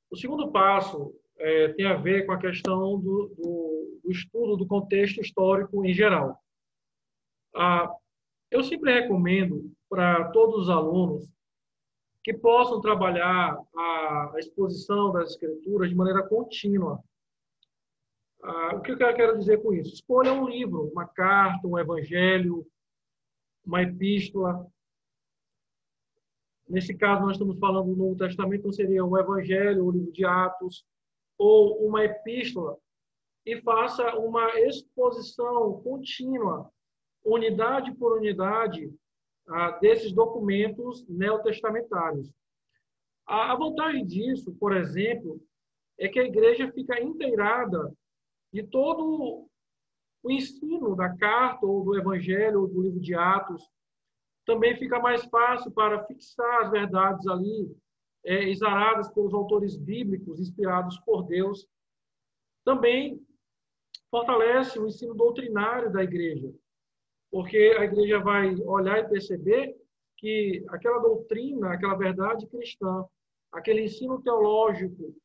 O segundo passo tem a ver com a questão do estudo do contexto histórico em geral. Eu sempre recomendo para todos os alunos que possam trabalhar a exposição das escrituras de maneira contínua. O que eu quero dizer com isso? Escolha um livro, uma carta, um evangelho, uma epístola. Nesse caso, nós estamos falando do Novo Testamento, então seria um evangelho, o livro de Atos, ou uma epístola, e faça uma exposição contínua, unidade por unidade, desses documentos neotestamentários. A vantagem disso, por exemplo, é que a igreja fica inteirada de todo o ensino da carta, ou do evangelho, ou do livro de Atos. Também fica mais fácil para fixar as verdades ali, exaradas pelos autores bíblicos, inspirados por Deus. Também fortalece o ensino doutrinário da igreja, porque a igreja vai olhar e perceber que aquela doutrina, aquela verdade cristã, aquele ensino teológico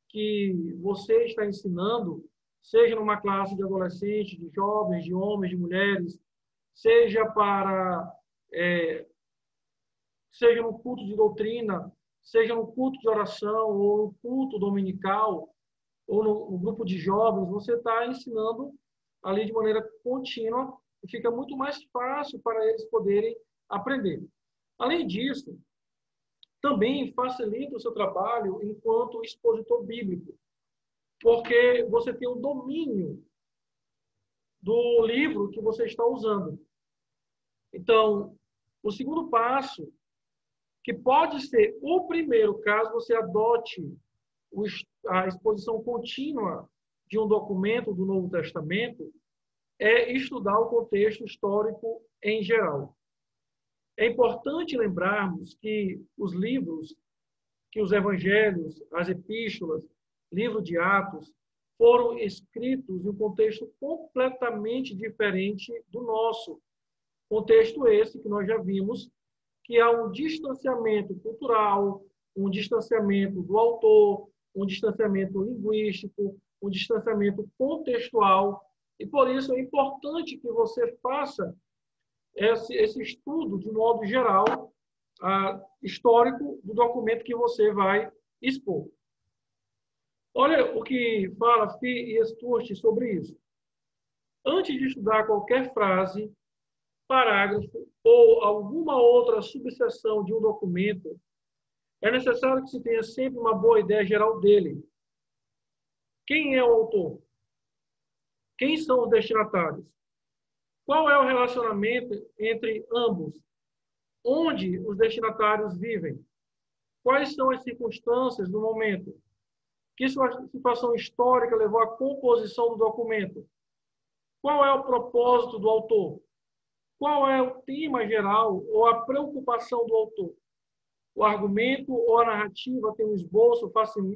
que você está ensinando, seja numa classe de adolescentes, de jovens, de homens, de mulheres, seja seja no culto de doutrina, seja no culto de oração, ou no culto dominical, ou no grupo de jovens, você está ensinando ali de maneira contínua e fica muito mais fácil para eles poderem aprender. Além disso, também facilita o seu trabalho enquanto expositor bíblico, porque você tem o domínio do livro que você está usando. Então, o segundo passo, que pode ser o primeiro, caso você adote a exposição contínua de um documento do Novo Testamento, é estudar o contexto histórico em geral. É importante lembrarmos que os livros, que os evangelhos, as epístolas, livro de Atos, foram escritos em um contexto completamente diferente do nosso. Contexto esse que nós já vimos, que há um distanciamento cultural, um distanciamento do autor, um distanciamento linguístico, um distanciamento contextual, e por isso é importante que você faça esse estudo, de modo geral, histórico do documento que você vai expor. Olha o que fala Fee e Stuart sobre isso. Antes de estudar qualquer frase, parágrafo ou alguma outra subseção de um documento, é necessário que se tenha sempre uma boa ideia geral dele. Quem é o autor? Quem são os destinatários? Qual é o relacionamento entre ambos? Onde os destinatários vivem? Quais são as circunstâncias do momento? Que situação histórica levou à composição do documento? Qual é o propósito do autor? Qual é o tema geral ou a preocupação do autor? O argumento ou a narrativa tem um esboço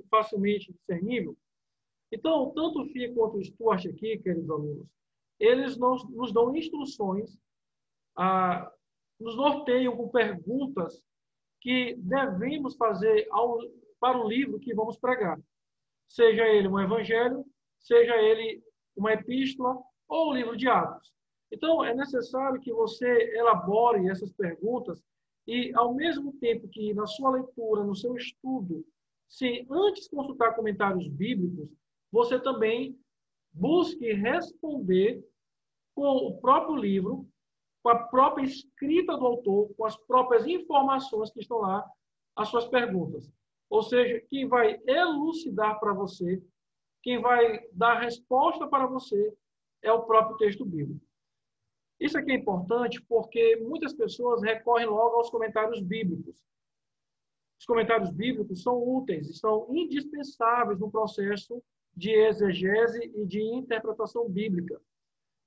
facilmente discernível? Então, tanto o Fee quanto o Stuart aqui, queridos alunos, eles nos dão instruções, nos norteiam com perguntas que devemos fazer para o livro que vamos pregar. Seja ele um evangelho, seja ele uma epístola ou o livro de Atos. Então, é necessário que você elabore essas perguntas e, ao mesmo tempo que na sua leitura, no seu estudo, se antes consultar comentários bíblicos, você também busque responder com o próprio livro, com a própria escrita do autor, com as próprias informações que estão lá, as suas perguntas. Ou seja, quem vai elucidar para você, quem vai dar resposta para você, é o próprio texto bíblico. Isso aqui é importante porque muitas pessoas recorrem logo aos comentários bíblicos. Os comentários bíblicos são úteis e são indispensáveis no processo de exegese e de interpretação bíblica.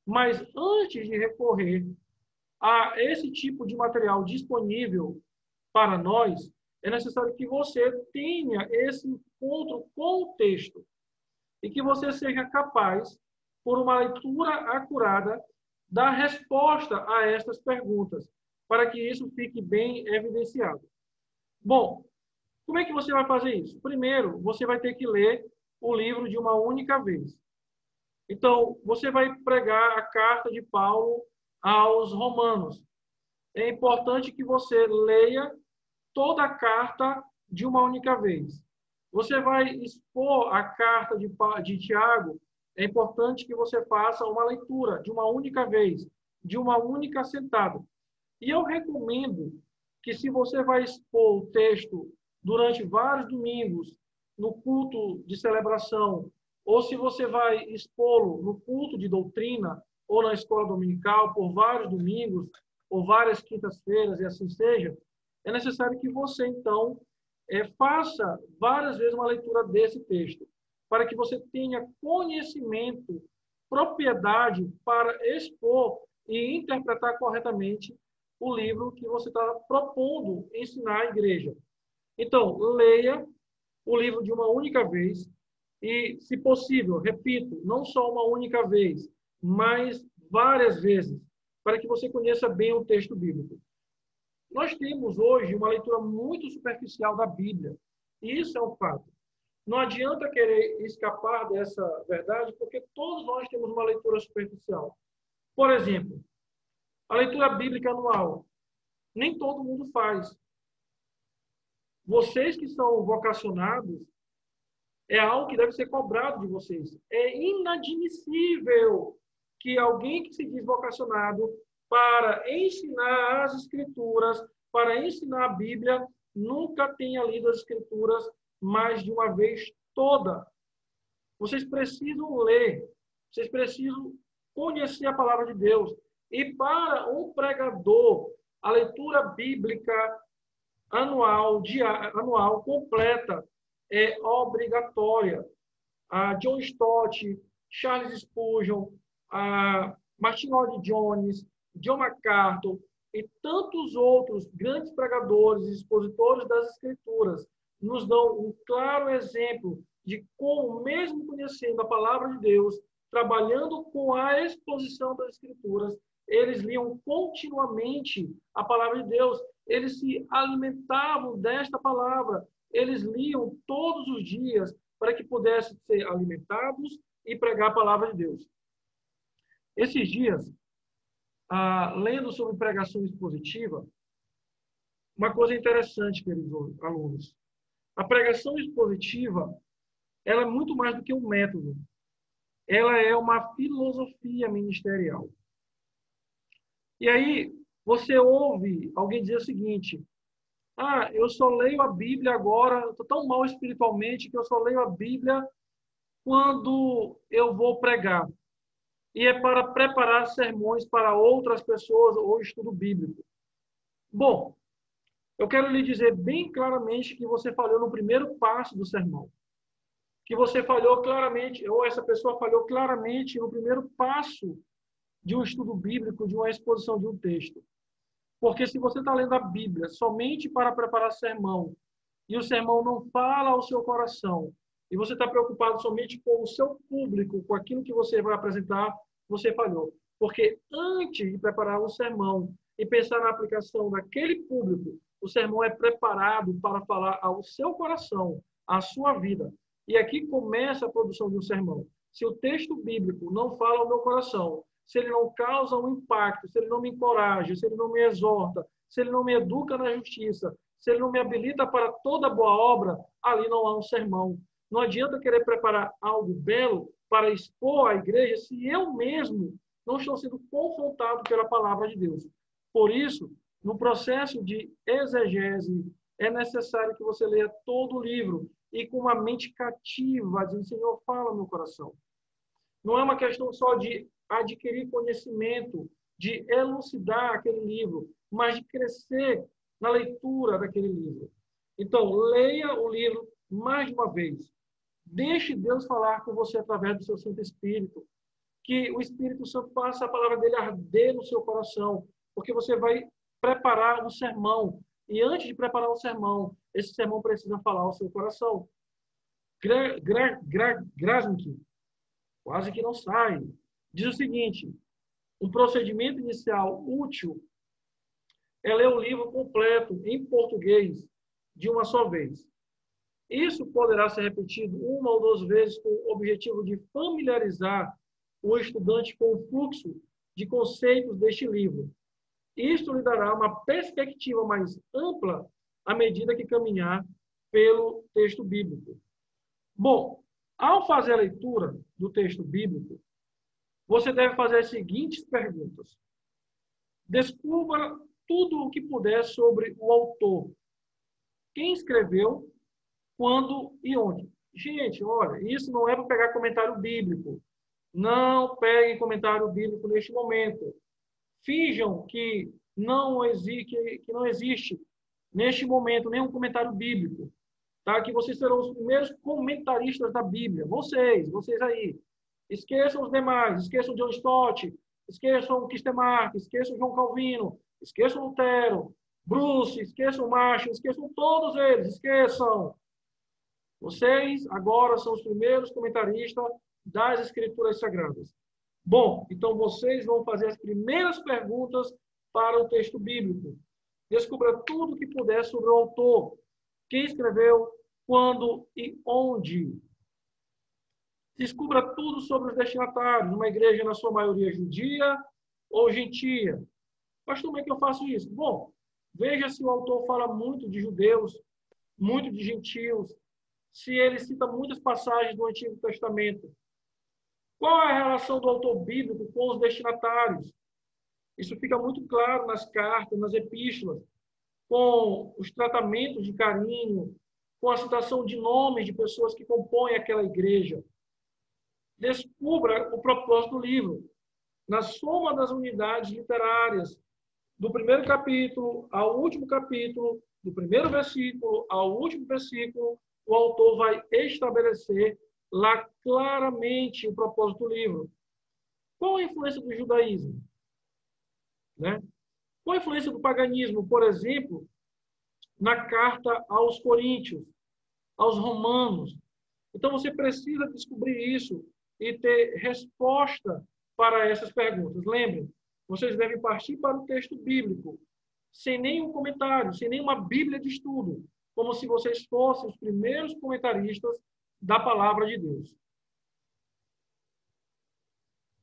Mas antes de recorrer a esse tipo de material disponível para nós, é necessário que você tenha esse encontro com o texto e que você seja capaz, por uma leitura acurada, dar resposta a estas perguntas, para que isso fique bem evidenciado. Bom, Como é que você vai fazer isso? Primeiro, você vai ter que ler o livro de uma única vez. Então, você vai pregar a carta de Paulo aos Romanos. É importante que você leia toda a carta de uma única vez. Você vai expor a carta de Tiago, é importante que você faça uma leitura de uma única vez, de uma única sentada. E eu recomendo que, se você vai expor o texto durante vários domingos, no culto de celebração, ou se você vai expô-lo no culto de doutrina, ou na escola dominical, por vários domingos, ou várias quintas-feiras, e assim seja, é necessário que você, então, faça várias vezes uma leitura desse texto, para que você tenha conhecimento, propriedade para expor e interpretar corretamente o livro que você está propondo ensinar à igreja. Então, leia o livro de uma única vez e, se possível, repito, não só uma única vez, mas várias vezes, para que você conheça bem o texto bíblico. Nós temos hoje uma leitura muito superficial da Bíblia, e isso é um fato. Não adianta querer escapar dessa verdade, porque todos nós temos uma leitura superficial. Por exemplo, a leitura bíblica anual. Nem todo mundo faz. Vocês que são vocacionados, é algo que deve ser cobrado de vocês. É inadmissível que alguém que se diz vocacionado para ensinar as Escrituras, para ensinar a Bíblia, nunca tenha lido as Escrituras mais de uma vez toda. Vocês precisam ler, vocês precisam conhecer a palavra de Deus. E para um pregador, a leitura bíblica anual completa é obrigatória. A John Stott, Charles Spurgeon, a Martin Lloyd Jones, John MacArthur e tantos outros grandes pregadores e expositores das Escrituras nos dão um claro exemplo de como, mesmo conhecendo a palavra de Deus, trabalhando com a exposição das Escrituras, eles liam continuamente a palavra de Deus, eles se alimentavam desta palavra, eles liam todos os dias para que pudessem ser alimentados e pregar a palavra de Deus. Esses dias, lendo sobre pregação expositiva, uma coisa interessante, queridos alunos. A pregação expositiva, ela é muito mais do que um método. Ela é uma filosofia ministerial. E aí, você ouve alguém dizer o seguinte: eu só leio a Bíblia agora, estou tão mal espiritualmente que eu só leio a Bíblia quando eu vou pregar. E é para preparar sermões para outras pessoas ou estudo bíblico. Bom, eu quero lhe dizer bem claramente que você falhou no primeiro passo do sermão. Que você falhou claramente, ou essa pessoa falhou claramente no primeiro passo de um estudo bíblico, de uma exposição de um texto. Porque se você está lendo a Bíblia somente para preparar sermão, e o sermão não fala ao seu coração, e você está preocupado somente com o seu público, com aquilo que você vai apresentar, você falhou. Porque antes de preparar um sermão e pensar na aplicação daquele público, o sermão é preparado para falar ao seu coração, à sua vida. E aqui começa a produção de um sermão. Se o texto bíblico não fala ao meu coração, se ele não causa um impacto, se ele não me encoraja, se ele não me exorta, se ele não me educa na justiça, se ele não me habilita para toda boa obra, ali não há um sermão. Não adianta querer preparar algo belo para expor à igreja se eu mesmo não estou sendo confrontado pela palavra de Deus. Por isso, no processo de exegese, é necessário que você leia todo o livro e com uma mente cativa, dizendo: Senhor, fala no meu coração. Não é uma questão só de adquirir conhecimento, de elucidar aquele livro, mas de crescer na leitura daquele livro. Então, leia o livro mais de uma vez. Deixe Deus falar com você através do seu Santo Espírito. Que o Espírito Santo faça a palavra dele arder no seu coração, porque você vai preparar um sermão. E antes de preparar um sermão, esse sermão precisa falar ao seu coração. Grasnik, quase que não sai, diz o seguinte: um procedimento inicial útil é ler o livro completo em português de uma só vez. Isso poderá ser repetido uma ou duas vezes com o objetivo de familiarizar o estudante com o fluxo de conceitos deste livro. Isto lhe dará uma perspectiva mais ampla à medida que caminhar pelo texto bíblico. Bom, ao fazer a leitura do texto bíblico, você deve fazer as seguintes perguntas. Descubra tudo o que puder sobre o autor. Quem escreveu, quando e onde. Gente, olha, isso não é para pegar comentário bíblico. Não peguem comentário bíblico neste momento. Finjam que não existe neste momento nenhum comentário bíblico. Tá? Que vocês serão os primeiros comentaristas da Bíblia. Vocês aí. Esqueçam os demais. Esqueçam John Stott. Esqueçam Kistemark. Esqueçam João Calvino. Esqueçam Lutero. Bruce. Esqueçam Marshall. Esqueçam todos eles. Esqueçam. Vocês agora são os primeiros comentaristas das Escrituras Sagradas. Bom, então vocês vão fazer as primeiras perguntas para o texto bíblico. Descubra tudo o que puder sobre o autor, quem escreveu, quando e onde. Descubra tudo sobre os destinatários, uma igreja na sua maioria judia ou gentia. Mas como é que eu faço isso? Bom, veja se o autor fala muito de judeus, muito de gentios, se ele cita muitas passagens do Antigo Testamento. Qual é a relação do autor bíblico com os destinatários? Isso fica muito claro nas cartas, nas epístolas, com os tratamentos de carinho, com a citação de nomes de pessoas que compõem aquela igreja. Descubra o propósito do livro. Na soma das unidades literárias, do primeiro capítulo ao último capítulo, do primeiro versículo ao último versículo, o autor vai estabelecer lá claramente o propósito do livro. Qual a influência do judaísmo? Né? Qual a influência do paganismo, por exemplo, na carta aos Coríntios, aos Romanos? Então, você precisa descobrir isso e ter resposta para essas perguntas. Lembrem, vocês devem partir para o texto bíblico, sem nenhum comentário, sem nenhuma Bíblia de estudo, como se vocês fossem os primeiros comentaristas da palavra de Deus.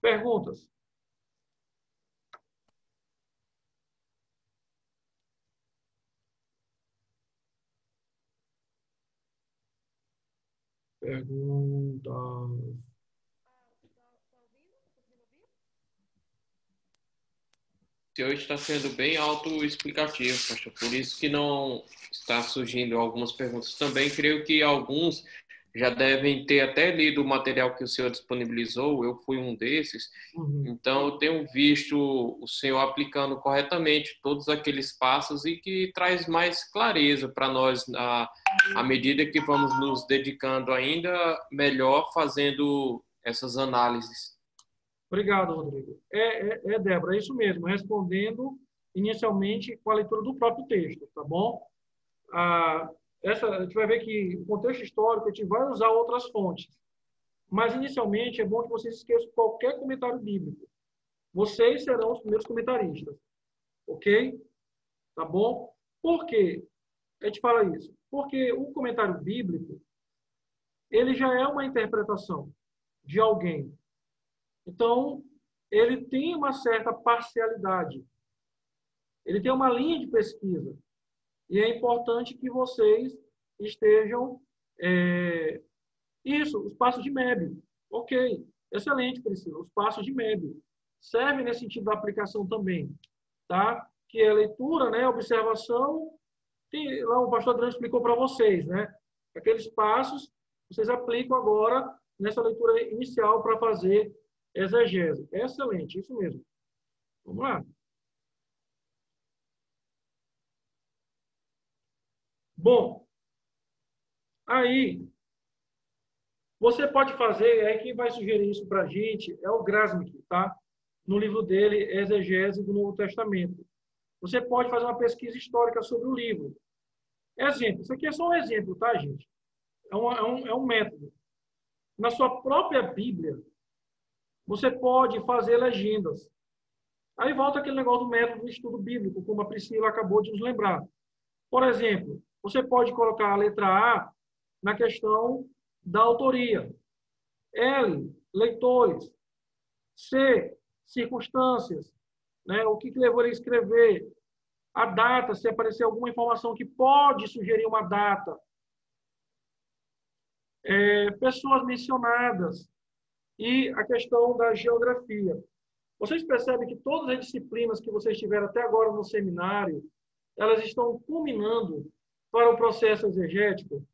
Perguntas? Perguntas? Hoje está sendo bem autoexplicativo, pastor. Por isso que não está surgindo algumas perguntas. Também creio que alguns já devem ter até lido o material que o senhor disponibilizou. Eu fui um desses. Então, eu tenho visto o senhor aplicando corretamente todos aqueles passos e que traz mais clareza para nós à medida que vamos nos dedicando ainda melhor fazendo essas análises. Obrigado, Rodrigo. Débora, é isso mesmo, respondendo inicialmente com a leitura do próprio texto, tá bom? A gente vai ver que o contexto histórico a gente vai usar outras fontes, mas inicialmente é bom que vocês esqueçam qualquer comentário bíblico. Vocês serão os primeiros comentaristas, ok? Tá bom? Por quê? A gente fala isso. Porque o comentário bíblico, ele já é uma interpretação de alguém. Então, ele tem uma certa parcialidade. Ele tem uma linha de pesquisa. E é importante que vocês estejam... Isso, os passos de Mebel. Ok, excelente, Priscila. Os passos de Mebel servem nesse sentido da aplicação também. Tá? Que é leitura, né? Observação. Lá o pastor Adriano explicou para vocês, né? Aqueles passos vocês aplicam agora nessa leitura inicial para fazer exegese. Excelente, isso mesmo. Vamos lá. Bom, aí, você pode fazer, aí quem vai sugerir isso para a gente é o Grasmick, tá? No livro dele, Exegese do Novo Testamento. Você pode fazer uma pesquisa histórica sobre o livro. Exemplo, isso aqui é só um exemplo, tá, gente? É um método. Na sua própria Bíblia, você pode fazer legendas. Aí volta aquele negócio do método do estudo bíblico, como a Priscila acabou de nos lembrar. Por exemplo, você pode colocar a letra A na questão da autoria. L, leitores. C, circunstâncias, né? O que levou ele a escrever. A data, se aparecer alguma informação que pode sugerir uma data. Pessoas mencionadas. E a questão da geografia. Vocês percebem que todas as disciplinas que vocês tiveram até agora no seminário, elas estão culminando para o processo exegético?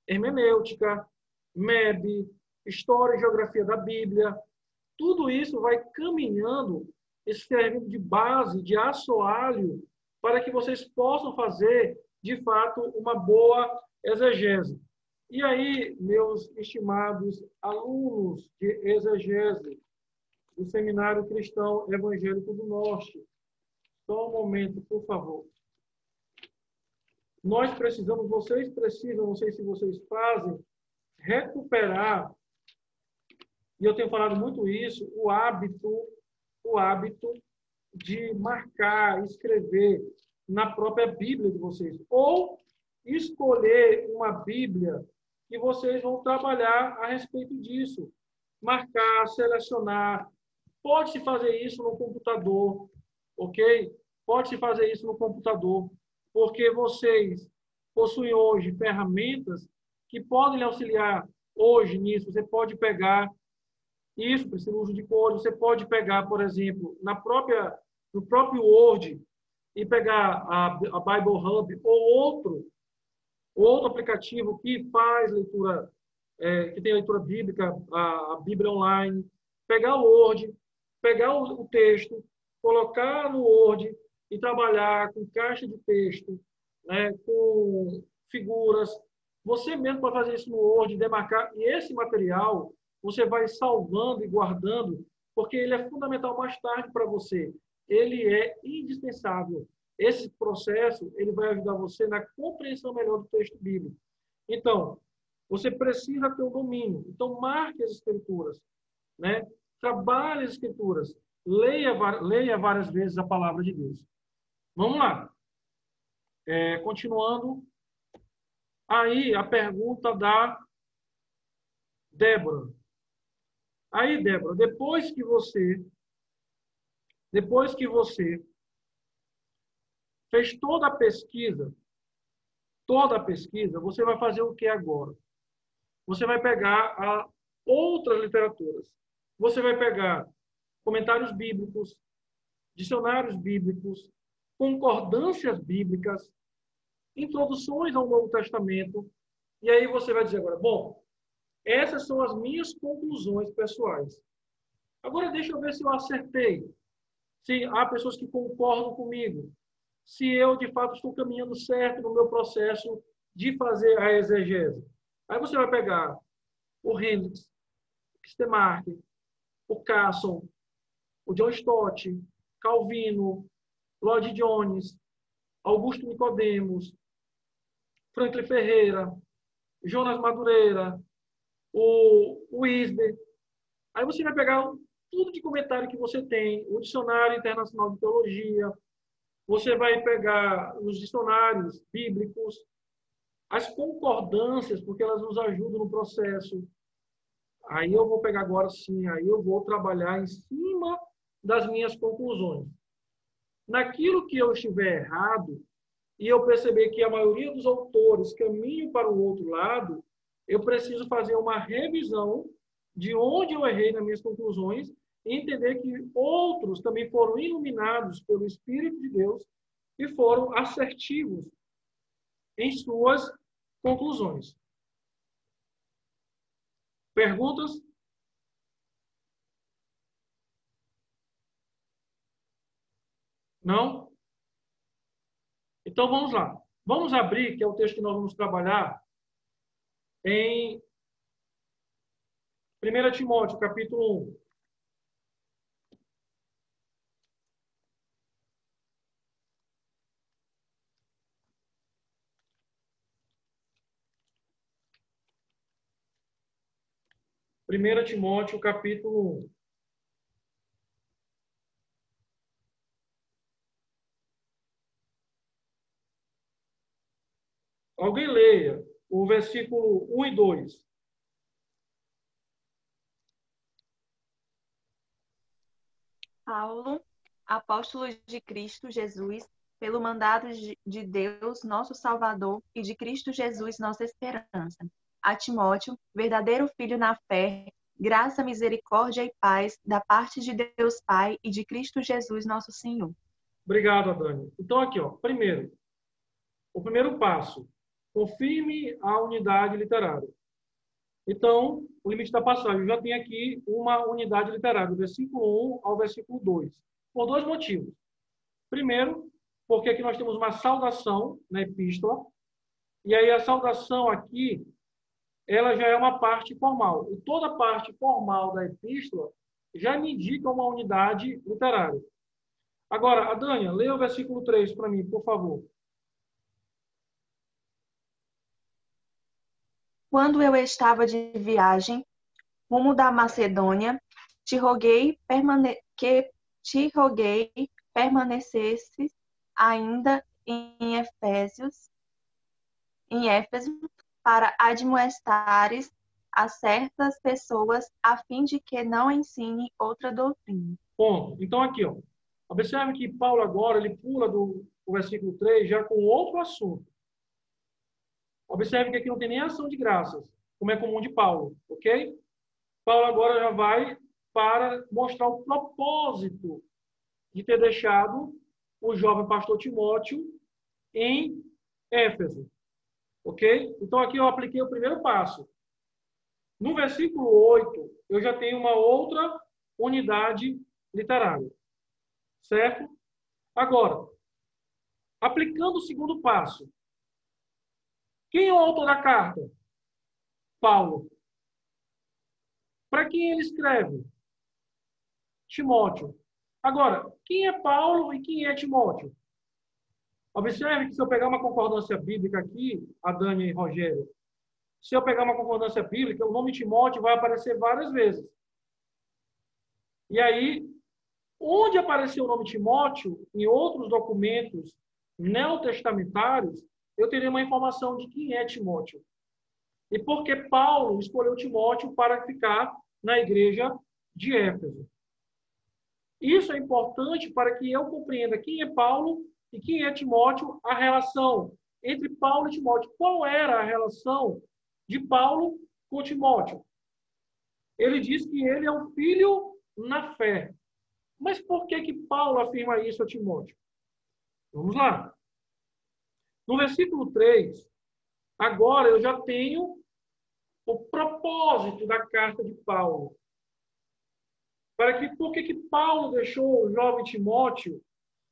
Hermenêutica, MEB, História e Geografia da Bíblia. Tudo isso vai caminhando, servindo de base, de assoalho, para que vocês possam fazer, de fato, uma boa exegese. E aí, meus estimados alunos de exegese do Seminário Cristão Evangélico do Norte, só um momento, por favor. Vocês precisam, não sei se vocês fazem, recuperar, e eu tenho falado muito isso, o hábito de marcar, escrever na própria Bíblia de vocês, ou escolher uma Bíblia que vocês vão trabalhar a respeito disso. Marcar, selecionar. Pode-se fazer isso no computador, ok? Pode-se fazer isso no computador, porque vocês possuem hoje ferramentas que podem lhe auxiliar hoje nisso. Você pode pegar isso, precisa do uso de código. Você pode pegar, por exemplo, no próprio Word e pegar a Bible Hub ou outro aplicativo que faz leitura, que tem leitura bíblica, a Bíblia Online, pegar o Word, pegar o texto, colocar no Word e trabalhar com caixa de texto, né, com figuras. Você mesmo pode fazer isso no Word, demarcar, e esse material você vai salvando e guardando, porque ele é fundamental mais tarde para você. Ele é indispensável. Esse processo ele vai ajudar você na compreensão melhor do texto bíblico. Então, você precisa ter um domínio. Então, marque as escrituras, né? Trabalhe as escrituras. Leia várias vezes a palavra de Deus. Vamos lá. Continuando. Aí, a pergunta da Débora. Aí, Débora, depois que você fez toda a pesquisa, você vai fazer o que agora? Você vai pegar outras literaturas. Você vai pegar comentários bíblicos, dicionários bíblicos, concordâncias bíblicas, introduções ao Novo Testamento, e aí você vai dizer agora, bom, essas são as minhas conclusões pessoais. Agora deixa eu ver se eu acertei, se há pessoas que concordam comigo, se eu, de fato, estou caminhando certo no meu processo de fazer a exegese. Aí você vai pegar o Hendricks, o Kistemark, o Casson, o John Stott, Calvino, Lloyd Jones, Augusto Nicodemos, Franklin Ferreira, Jonas Madureira, o Wisber. Aí você vai pegar tudo de comentário que você tem, o Dicionário Internacional de Teologia, você vai pegar os dicionários bíblicos, as concordâncias, porque elas nos ajudam no processo. Aí eu vou pegar agora sim, aí eu vou trabalhar em cima das minhas conclusões. Naquilo que eu estiver errado, e eu perceber que a maioria dos autores caminham para o outro lado, eu preciso fazer uma revisão de onde eu errei nas minhas conclusões e entender que outros também foram iluminados pelo Espírito de Deus e foram assertivos em suas conclusões. Perguntas? Não? Então vamos lá. Vamos abrir, que é o texto que nós vamos trabalhar, em 1 Timóteo, capítulo 1. Primeira Timóteo, capítulo 1. Alguém leia o versículo 1 e 2. Paulo, apóstolo de Cristo Jesus, pelo mandado de Deus, nosso Salvador, e de Cristo Jesus, nossa esperança. A Timóteo, verdadeiro filho na fé, graça, misericórdia e paz da parte de Deus Pai e de Cristo Jesus, nosso Senhor. Obrigado, Adani. Então, aqui, ó, primeiro, o primeiro passo, confirme a unidade literária. Então, o limite da passagem, eu já tenho aqui uma unidade literária, do versículo 1 ao versículo 2, por dois motivos. Primeiro, porque aqui nós temos uma saudação na epístola, e aí a saudação aqui, ela já é uma parte formal. E toda parte formal da epístola já me indica uma unidade literária. Agora, Adânia, leia o versículo 3 para mim, por favor. Quando eu estava de viagem, rumo da Macedônia, te roguei permanecesses ainda em Éfeso, para admoestares a certas pessoas, a fim de que não ensine outra doutrina. Ponto. Então, aqui, ó, observe que Paulo agora, ele pula do versículo 3 já com outro assunto. Observe que aqui não tem nem ação de graças, como é comum de Paulo, ok? Paulo agora já vai para mostrar o propósito de ter deixado o jovem pastor Timóteo em Éfeso, ok? Então, aqui eu apliquei o primeiro passo. No versículo 8, eu já tenho uma outra unidade literária, certo? Agora, aplicando o segundo passo, quem é o autor da carta? Paulo. Para quem ele escreve? Timóteo. Agora, quem é Paulo e quem é Timóteo? Observe que se eu pegar uma concordância bíblica aqui, a Dani e Rogério, se eu pegar uma concordância bíblica, o nome Timóteo vai aparecer várias vezes. E aí, onde apareceu o nome Timóteo, em outros documentos neotestamentários, eu terei uma informação de quem é Timóteo. E por que Paulo escolheu Timóteo para ficar na igreja de Éfeso. Isso é importante para que eu compreenda quem é Paulo e quem é Timóteo, a relação entre Paulo e Timóteo. Qual era a relação de Paulo com Timóteo? Ele diz que ele é um filho na fé. Mas por que Paulo afirma isso a Timóteo? Vamos lá. No versículo 3, agora eu já tenho o propósito da carta de Paulo. Por que Paulo deixou o jovem Timóteo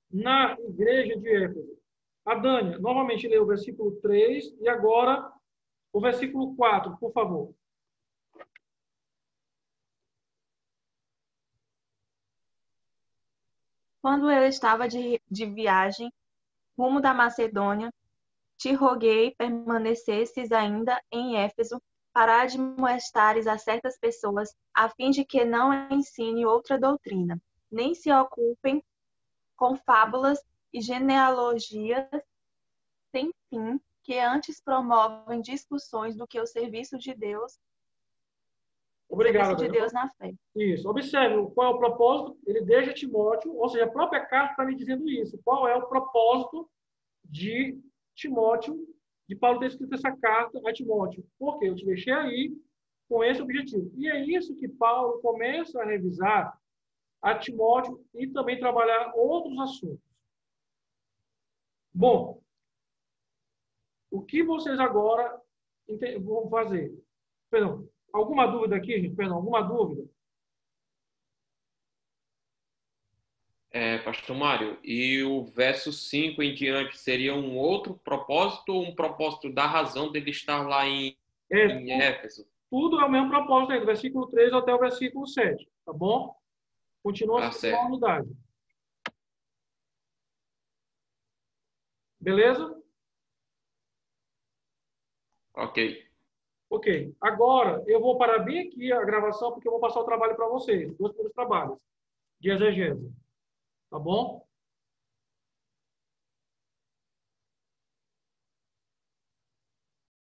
na igreja de Éfeso? A Dânia, novamente lê o versículo 3 e agora o versículo 4, por favor. Quando eu estava de viagem, rumo da Macedônia, te roguei permanecesses ainda em Éfeso, para admoestares a certas pessoas, a fim de que não ensine outra doutrina, nem se ocupem com fábulas e genealogias sem fim, que antes promovem discussões do que o serviço de Deus, Obrigado, serviço de Deus na fé. Isso. Observe qual é o propósito. Ele deixa Timóteo, ou seja, a própria carta está me dizendo isso. Qual é o propósito de Timóteo, de Paulo ter escrito essa carta a Timóteo? Porque eu te deixei aí com esse objetivo. E é isso que Paulo começa a revisar a Timóteo e também trabalhar outros assuntos. Bom, o que vocês agora vão fazer? Perdão, alguma dúvida aqui, gente? Perdão, alguma dúvida? Pastor Mário, e o verso 5 em diante seria um outro propósito ou um propósito da razão dele estar lá em Éfeso? Tudo é o mesmo propósito aí, do versículo 3 até o versículo 7, tá bom? Continua sendo uma unidade. Beleza? Ok. Ok. Agora, eu vou parar bem aqui a gravação, porque eu vou passar o trabalho para vocês. 2 primeiros trabalhos de exegese. Tá bom?